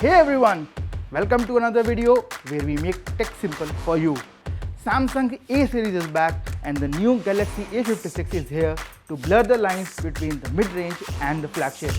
Hey everyone, welcome to another video where we make tech simple for you. Samsung A series is back and the new Galaxy A56 is here to blur the lines between the mid-range and the flagship.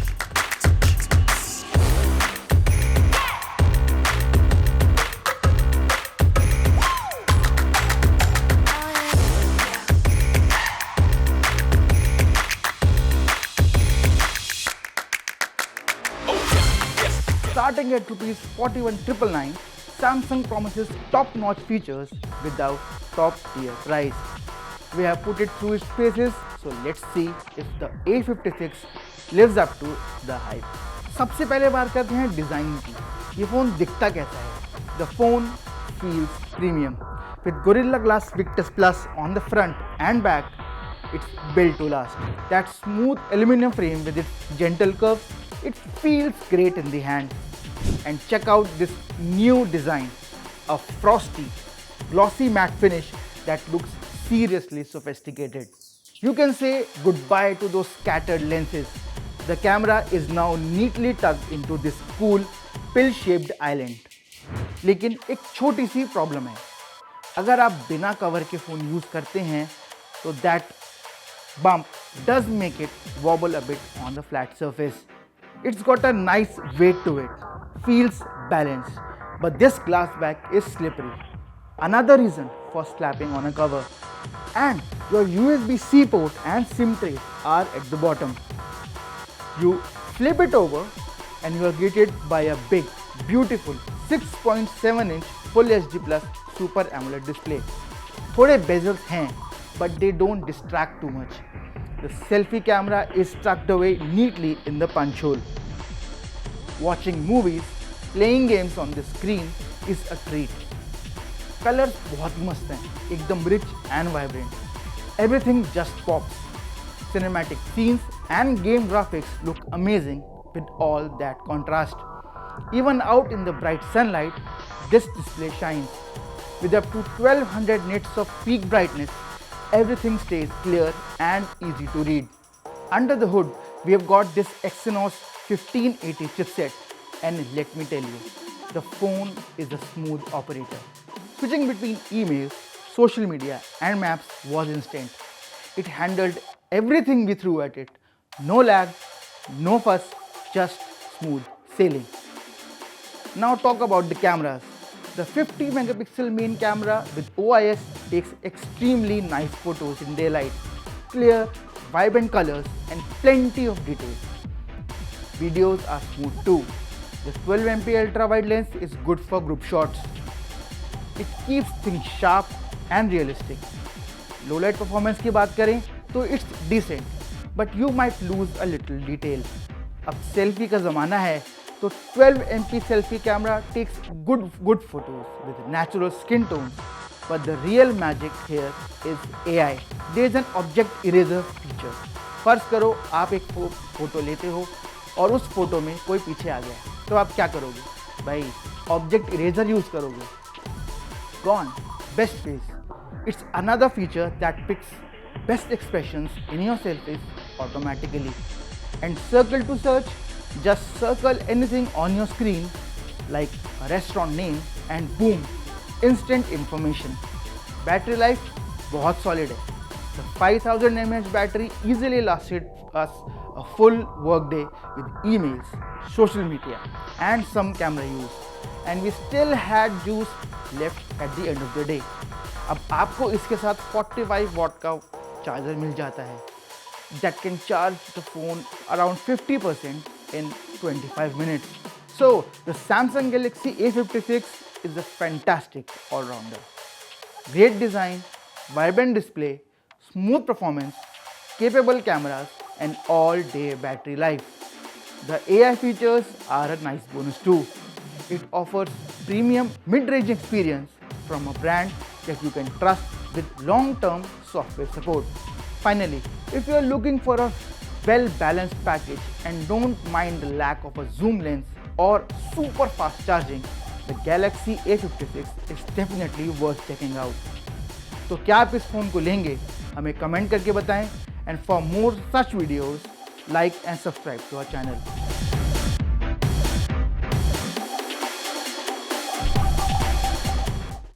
Starting at Rs 41,999, Samsung promises top-notch features without top-tier price. We have put it through its paces, so let's see if the A56 lives up to the hype. सबसे पहले बात करते हैं design की. ये phone दिखता कैसा है? The phone feels premium. With Gorilla Glass Victus Plus on the front and back, it's built to last. That smooth aluminum frame with its gentle curves, it feels great in the hand. And check out this new design, a frosty, glossy matte finish that looks seriously sophisticated. You can say goodbye to those scattered lenses. The camera is now neatly tucked into this cool, pill-shaped island. लेकिन एक छोटी सी problem है. अगर आप बिना cover के phone use करते हैं तो that bump does make it wobble a bit on the flat surface. It's got a nice weight to it, feels balanced, but this glass back is slippery. Another reason for slapping on a cover. And your USB-C port and SIM tray are at the bottom. You flip it over and you are greeted by a big, beautiful 6.7-inch Full HD Plus Super AMOLED display. थोड़े bezels हैं, but they don't distract too much. The selfie camera is tucked away neatly in the punch hole. Watching movies, playing games on the screen is a treat. Colors बहुत मस्त हैं, एकदम rich and vibrant. Everything just pops. Cinematic scenes and game graphics look amazing with all that contrast. Even out in the bright sunlight, this display shines. With up to 1200 nits of peak brightness, everything stays clear and easy to read. Under the hood, we have got this Exynos 1580 chipset, and let me tell you, the phone is a smooth operator. Switching between emails, social media and maps was instant. It handled everything we threw at it. No lag, no fuss, just smooth sailing. Now talk about the cameras. The 50 megapixel main camera with OIS takes extremely nice photos in daylight, clear, vibrant colors and plenty of detail. Videos are smooth too. The 12MP ultra wide lens is good for group shots. It keeps things sharp and realistic. Low light performance की बात करें तो it's decent, but you might lose a little detail. अब selfie का ज़माना है तो 12MP selfie camera takes good photos with natural skin tones, but the real magic here is AI. There is an object eraser feature. फर्ज करो आप एक photo लेते हो और उस फोटो में कोई पीछे आ गया, तो आप क्या करोगे? भाई ऑब्जेक्ट इरेजर यूज करोगे. Gone. Best face. It's another feature that picks best expressions in your selfies automatically. And circle to search, just circle anything on your screen like a restaurant name and boom, instant information. Battery life बहुत solid है. The 5000 mAh battery easily lasted us a full workday with emails, social media and some camera use. And we still had juice left at the end of the day. अब आपको इसके साथ 45 watt का charger मिल जाता है that can charge the phone around 50% in 25 minutes. So the Samsung Galaxy A56 is a fantastic all-rounder. Great design, vibrant display, smooth performance, capable cameras and all-day battery life. The AI features are a nice bonus too. It offers premium mid-range experience from a brand that you can trust with long-term software support. Finally, if you are looking for a well-balanced package and don't mind the lack of a zoom lens or super fast charging, the Galaxy A56 is definitely worth checking out. तो क्या आप इस phone को लेंगे? हमें comment करके बताएं. And for more such videos, like and subscribe to our channel.